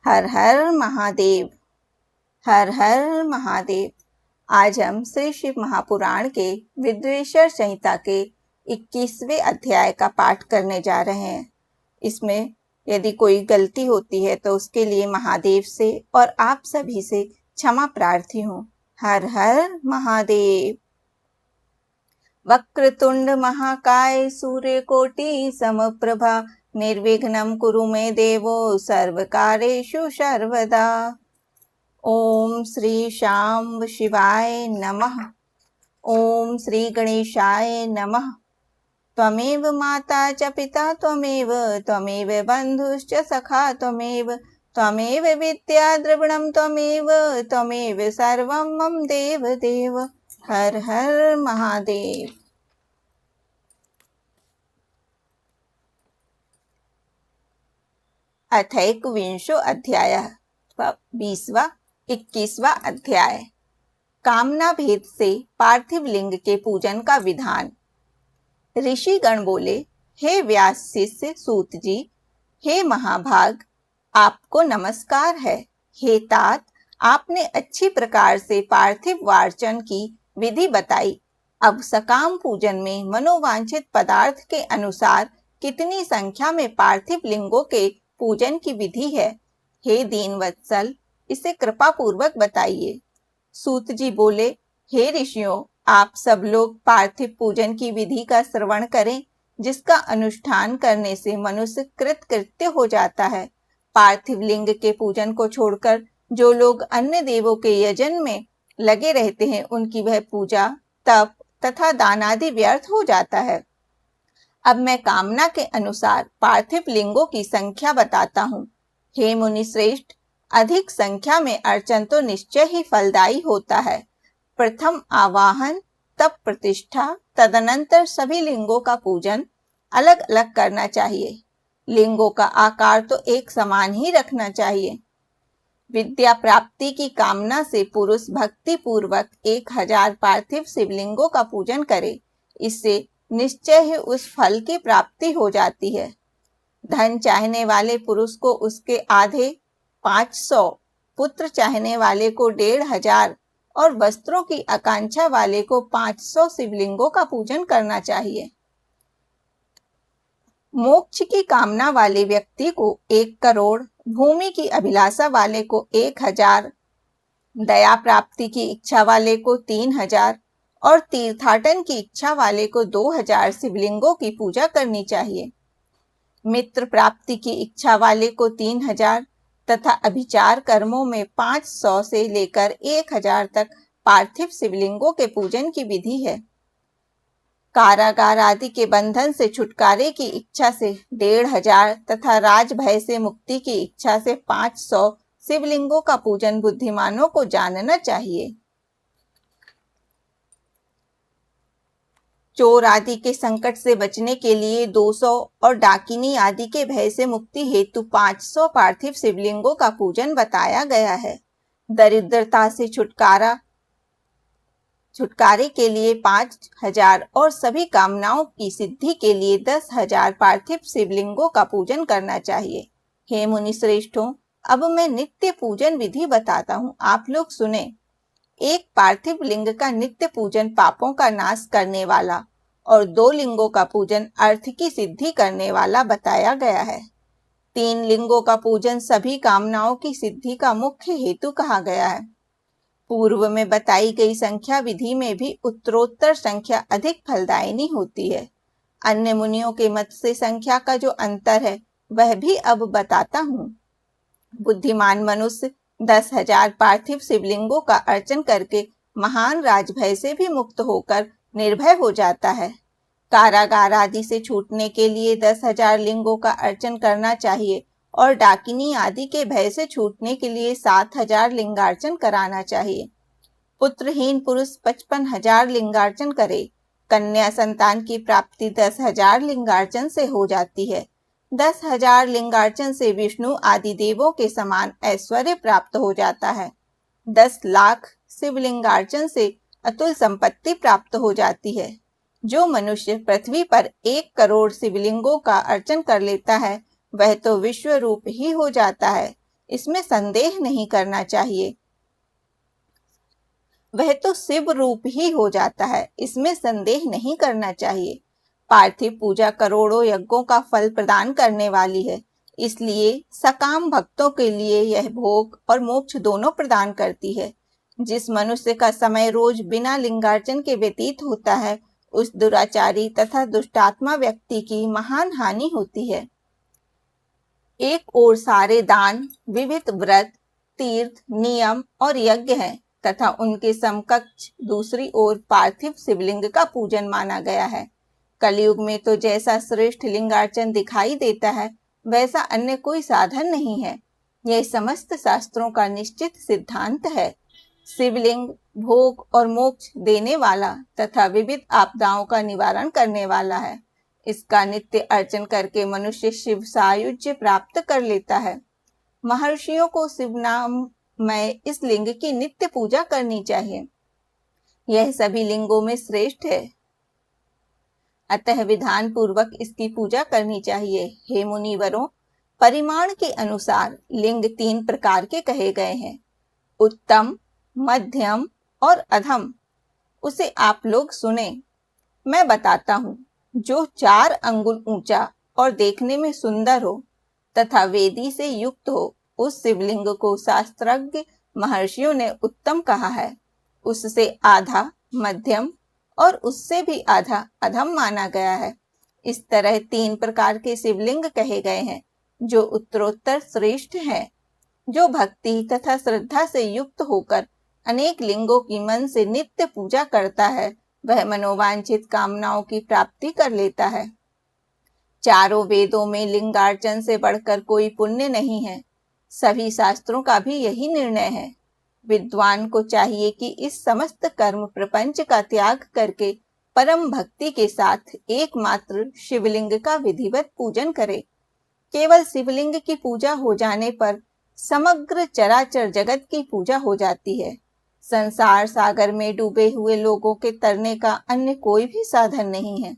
हर हर महादेव। हर हर महादेव। आज हम श्री शिव महापुराण के विद्वेश्वर संहिता के 21वें अध्याय का पाठ करने जा रहे हैं। इसमें यदि कोई गलती होती है तो उसके लिए महादेव से और आप सभी से क्षमा प्रार्थी हूँ। हर हर महादेव। वक्रतुंड महाकाय सूर्यकोटि समप्रभा निर्विघ्नं कुरु मे देवो सर्वकारेषु सर्वदा। ओम श्री शांब शिवाय नमः। ओम श्री गणेशाय नमः। त्वमेव माता च पिता त्वमेव बन्धुश्च सखा त्वमेव विद्या द्रविणं त्वमेव सर्वं मम देव देव। हर हर महादेव। अथैकविंशो अध्याय 20वां 21वां अध्याय। कामना भेद से पार्थिव लिंग के पूजन का विधान। ऋषिगण बोले, हे व्यास शिष्य सूत जी, हे महाभाग, आपको नमस्कार है। हे तात, आपने अच्छी प्रकार से पार्थिव वार्चन की विधि बताई। अब सकाम पूजन में मनोवांछित पदार्थ के अनुसार कितनी संख्या में पार्थिव लिंगों के पूजन की विधि है? हे दीनवत्सल, इसे कृपा पूर्वक बताइए। सूत जी बोले, हे ऋषियों, आप सब लोग पार्थिव पूजन की विधि का श्रवण करें, जिसका अनुष्ठान करने से मनुष्य कृतकृत्य हो जाता है। पार्थिव लिंग के पूजन को छोड़कर जो लोग अन्य देवों के यजन में लगे रहते हैं, उनकी वह पूजा, तप तथा दान आदि व्यर्थ हो जाता है। अब मैं कामना के अनुसार पार्थिव लिंगों की संख्या बताता हूँ। हे मुनि श्रेष्ठ, अधिक संख्या में अर्चन तो निश्चय ही फलदायी होता है। प्रथम आवाहन, तब प्रतिष्ठा, तदनंतर सभी लिंगों का पूजन अलग अलग करना चाहिए। लिंगों का आकार तो एक समान ही रखना चाहिए। विद्या प्राप्ति की कामना से पुरुष भक्ति पूर्वक 1000 पार्थिव शिवलिंगों का पूजन करे। इससे निश्चय ही उस फल की प्राप्ति हो जाती है। धन चाहने वाले पुरुष को उसके आधे 500, पुत्र चाहने वाले को 1500 और वस्त्रों की आकांक्षा वाले को 500 शिवलिंगों का पूजन करना चाहिए। मोक्ष की कामना वाले व्यक्ति को 1 करोड़, भूमि की अभिलाषा वाले को 1000, दया प्राप्ति की इच्छा वाले को 3000 और तीर्थाटन की इच्छा वाले को 2000 शिवलिंगों की पूजा करनी चाहिए। मित्र प्राप्ति की इच्छा वाले को 3000 तथा अभिचार कर्मों में 500 से लेकर 1000 तक पार्थिव शिवलिंगों के पूजन की विधि है। कारागार आदि के बंधन से छुटकारे की इच्छा से 1500 तथा राज भय से मुक्ति की इच्छा से 500 शिवलिंगों का पूजन बुद्धिमानों को जानना चाहिए। चोर आदि के संकट से बचने के लिए 200 और डाकिनी आदि के भय से मुक्ति हेतु 500 पार्थिव शिवलिंगों का पूजन बताया गया है। दरिद्रता से छुटकारे के लिए 5000 और सभी कामनाओं की सिद्धि के लिए 10,000 पार्थिव शिवलिंगों का पूजन करना चाहिए। हे मुनि श्रेष्ठों, अब मैं नित्य पूजन विधि बताता हूँ, आप लोग सुने। एक पार्थिव लिंग का नित्य पूजन पापों का नाश करने वाला और 2 लिंगों का पूजन अर्थ की सिद्धि करने वाला बताया गया है। 3 लिंगों का पूजन सभी कामनाओं की सिद्धि का मुख्य हेतु कहा गया है। पूर्व में बताई गई संख्या विधि में भी उत्तरोत्तर संख्या अधिक फलदायिनी होती है। अन्य मुनियों के मत से संख्या का जो अंतर है वह भी अब बताता हूँ। बुद्धिमान मनुष्य 10,000 पार्थिव शिवलिंगों का अर्चन करके महान राजभय से भी मुक्त होकर निर्भय हो जाता है। कारागार आदि से छूटने के लिए 10,000 लिंगों का अर्चन करना चाहिए और डाकिनी आदि के भय से छूटने के लिए 7,000 लिंगार्चन कराना चाहिए। पुत्रहीन पुरुष 55,000 लिंगार्चन करे। कन्या संतान की प्राप्ति 10,000 लिंगार्चन से हो जाती है। 10,000 लिंगार्चन से विष्णु आदि देवों के समान ऐश्वर्य प्राप्त हो जाता है। 10 लाख शिवलिंगार्चन से अतुल संपत्ति प्राप्त हो जाती है। जो मनुष्य पृथ्वी पर 1 करोड़ शिवलिंगों का अर्चन कर लेता है, वह तो विश्व रूप ही हो जाता है। इसमें संदेह नहीं करना चाहिए। वह तो शिव रूप ही हो जाता है, इसमें संदेह नहीं करना चाहिए। पार्थिव पूजा करोड़ों यज्ञों का फल प्रदान करने वाली है, इसलिए सकाम भक्तों के लिए यह भोग और मोक्ष दोनों प्रदान करती है। जिस मनुष्य का समय रोज बिना लिंगार्चन के व्यतीत होता है, उस दुराचारी तथा दुष्टात्मा व्यक्ति की महान हानि होती है। एक ओर सारे दान, विविध व्रत, तीर्थ, नियम और यज्ञ हैं तथा उनके समकक्ष दूसरी ओर पार्थिव शिवलिंग का पूजन माना गया है। कलयुग में तो जैसा श्रेष्ठ लिंगार्चन दिखाई देता है, वैसा अन्य कोई साधन नहीं है। यह समस्त शास्त्रों का निश्चित सिद्धांत है। शिवलिंग भोग और मोक्ष देने वाला तथा विविध आपदाओं का निवारण करने वाला है। इसका नित्य अर्चन करके मनुष्य शिव सायुज्य प्राप्त कर लेता है। महर्षियों को शिव नाम में इस लिंग की नित्य पूजा करनी चाहिए। यह सभी लिंगों में श्रेष्ठ है, अतः विधान पूर्वक इसकी पूजा करनी चाहिए। हे मुनिवरों, परिमाण के अनुसार लिंग 3 प्रकार के कहे गए हैं, उत्तम, मध्यम और अधम। उसे आप लोग सुने, मैं बताता हूँ। जो 4 अंगुल ऊंचा और देखने में सुंदर हो तथा वेदी से युक्त हो, उस शिवलिंग को शास्त्रज्ञ महर्षियों ने उत्तम कहा है। उससे आधा मध्यम और उससे भी आधा अधम माना गया है। इस तरह 3 प्रकार के शिवलिंग कहे गए हैं, जो उत्तरोत्तर श्रेष्ठ हैं। जो भक्ति तथा श्रद्धा से युक्त होकर अनेक लिंगों की मन से नित्य पूजा करता है, वह मनोवांछित कामनाओं की प्राप्ति कर लेता है। चारों वेदों में लिंगार्चन से बढ़कर कोई पुण्य नहीं है। सभी शास्त्रों का भी यही निर्णय है। विद्वान को चाहिए कि इस समस्त कर्म प्रपंच का त्याग करके परम भक्ति के साथ एकमात्र शिवलिंग का विधिवत पूजन करे। केवल शिवलिंग की पूजा हो जाने पर समग्र चराचर जगत की पूजा हो जाती है। संसार सागर में डूबे हुए लोगों के तरने का अन्य कोई भी साधन नहीं है।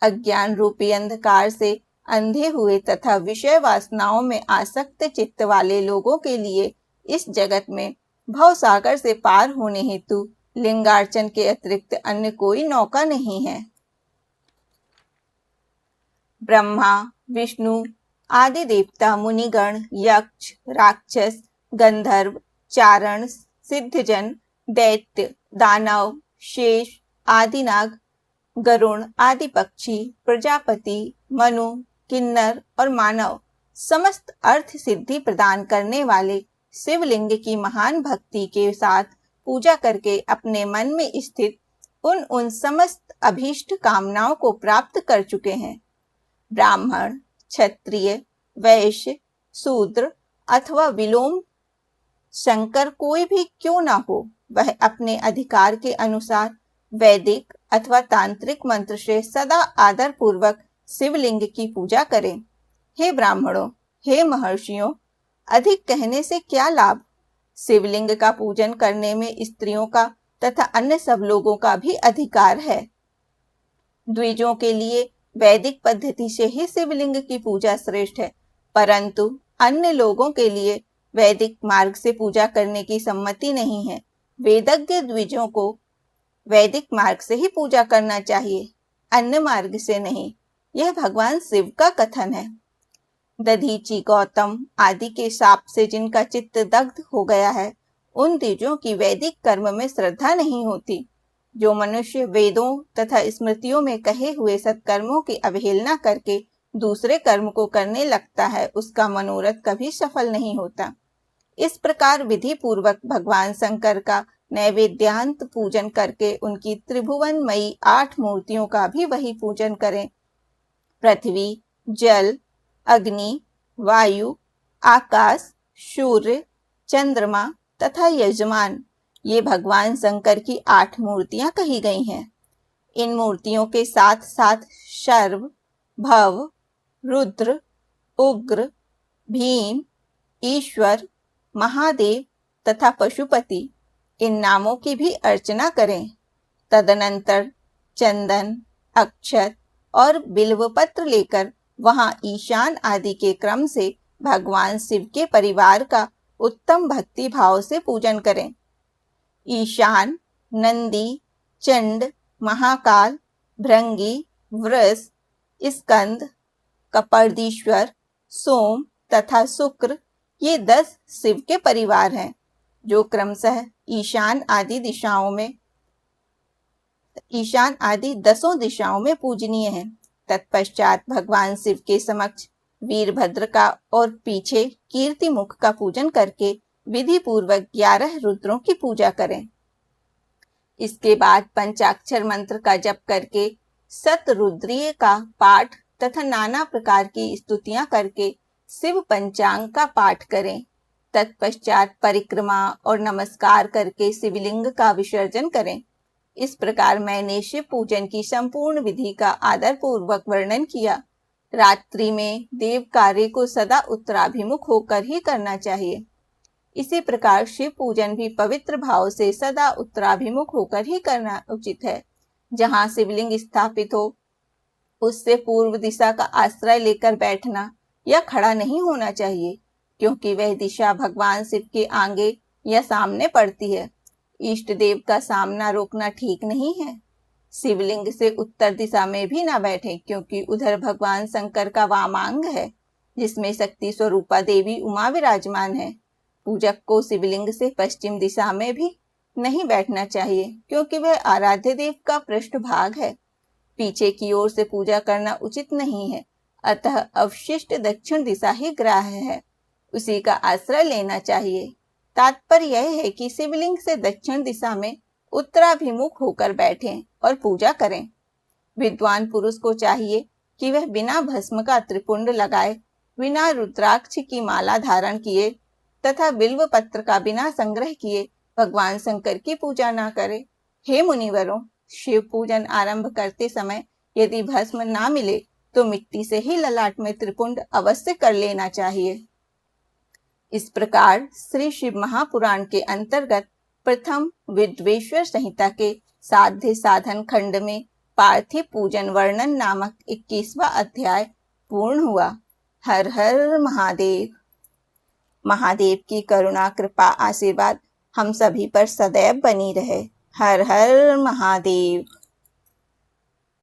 अज्ञान रूपी अंधकार से अंधे हुए तथा विषय वासनाओं में आसक्त चित्त वाले लोगों के लिए इस जगत में भव सागर से पार होने हेतु लिंगार्चन के अतिरिक्त अन्य कोई नौका नहीं है। ब्रह्मा, विष्णु आदि देवता, मुनिगण, यक्ष, राक्षस, गंधर्व, चारण, सिद्धजन, दैत्य, दानव, शेष, आदिनाग, गरुण आदि पक्षी, प्रजापति, मनु, किन्नर और मानव समस्त अर्थ सिद्धि प्रदान करने वाले शिवलिंग की महान भक्ति के साथ पूजा करके अपने मन में स्थित उन समस्त अभीष्ट कामनाओं को प्राप्त कर चुके हैं। ब्राह्मण, क्षत्रिय, वैश्य, शूद्र अथवा विलोम शंकर कोई भी क्यों ना हो, वह अपने अधिकार के अनुसार वैदिक अथवा तांत्रिक मंत्र से सदा आदर पूर्वक शिवलिंग की पूजा करें। हे ब्राह्मणों, हे महर्षियों, अधिक कहने से क्या लाभ। शिवलिंग का पूजन करने में स्त्रियों का तथा अन्य सब लोगों का भी अधिकार है। द्विजों के लिए वैदिक पद्धति से ही शिवलिंग की पूजा श्रेष्ठ है, परंतु अन्य लोगों के लिए वैदिक मार्ग से पूजा करने की सम्मति नहीं है। वेदज्ञ द्विजों को वैदिक मार्ग से ही पूजा करना चाहिए, अन्य मार्ग से नहीं। यह भगवान शिव का कथन है। दधीची, गौतम आदि के शाप से जिनका चित्त दग्ध हो गया है, उन द्विजों की वैदिक कर्म में श्रद्धा नहीं होती। जो मनुष्य वेदों तथा स्मृतियों में कहे हुए सत्कर्मों की अवहेलना करके दूसरे कर्म को करने लगता है, उसका मनोरथ कभी सफल नहीं होता। इस प्रकार विधि पूर्वक भगवान शंकर का नैवेद्यांत पूजन करके उनकी त्रिभुवनमयी 8 मूर्तियों का भी वही पूजन करें। पृथ्वी, जल, अग्नि, वायु, आकाश, सूर्य, चंद्रमा तथा यजमान, ये भगवान शंकर की 8 मूर्तियां कही गई हैं। इन मूर्तियों के साथ साथ शर्व, भव, रुद्र, उग्र, भीम, ईश्वर, महादेव तथा पशुपति, इन नामों की भी अर्चना करें। तदनंतर चंदन, अक्षत और बिल्वपत्र लेकर वहां ईशान आदि के क्रम से भगवान शिव के परिवार का उत्तम भक्ति भाव से पूजन करें। ईशान, नंदी, चंड, महाकाल, भृंगी, वृष, स्कंद, कपर्दीश्वर, सोम तथा शुक्र ये 10 शिव के परिवार हैं, जो क्रमशः ईशान आदि 10 दिशाओं में पूजनीय हैं। तत्पश्चात भगवान शिव के समक्ष वीरभद्र का और पीछे कीर्तिमुख का पूजन करके विधि पूर्वक 11 रुद्रों की पूजा करें। इसके बाद पंचाक्षर मंत्र का जप करके शतरुद्रीय का पाठ तथा नाना प्रकार की स्तुतियां करके शिव पंचांग का पाठ करें। तत्पश्चात परिक्रमा और नमस्कार करके शिवलिंग का विसर्जन करें। इस प्रकार मैंने शिव पूजन की संपूर्ण विधि का आदर पूर्वक वर्णन किया। रात्रि में देव कार्य को सदा उत्तराभिमुख होकर ही करना चाहिए। इसी प्रकार शिव पूजन भी पवित्र भाव से सदा उत्तराभिमुख होकर ही करना उचित है। जहाँ शिवलिंग स्थापित हो उससे पूर्व दिशा का आश्रय लेकर बैठना या खड़ा नहीं होना चाहिए, क्योंकि वह दिशा भगवान शिव के आगे या सामने पड़ती है। इष्ट देव का सामना रोकना ठीक नहीं है। शिवलिंग से उत्तर दिशा में भी न बैठे, क्योंकि उधर भगवान शंकर का वामांग है, जिसमें शक्ति स्वरूपा देवी उमा विराजमान है। पूजक को शिवलिंग से पश्चिम दिशा में भी नहीं बैठना चाहिए, क्योंकि वह आराध्य देव का पृष्ठभाग है। पीछे की ओर से पूजा करना उचित नहीं है, अतः अवशिष्ट दक्षिण दिशा ही ग्राह्य है, उसी का आश्रय लेना चाहिए। तात्पर्य यह है कि शिवलिंग से दक्षिण दिशा में उत्तराभिमुख होकर बैठें और पूजा करें। विद्वान पुरुष को चाहिए कि वह बिना भस्म का त्रिपुंड लगाए, बिना रुद्राक्ष की माला धारण किए तथा बिल्व पत्र का बिना संग्रह किए भगवान शंकर की पूजा न करे। हे मुनिवरों, शिव पूजन आरंभ करते समय यदि भस्म ना मिले तो मिट्टी से ही ललाट में त्रिपुंड अवश्य कर लेना चाहिए। इस प्रकार श्री शिव महापुराण के अंतर्गत प्रथम विद्वेश्वर संहिता के साध्य साधन खंड में पार्थिव पूजन वर्णन नामक 21वां अध्याय पूर्ण हुआ। हर हर महादेव। महादेव की करुणा कृपा आशीर्वाद हम सभी पर सदैव बनी रहे। हर हर महादेव।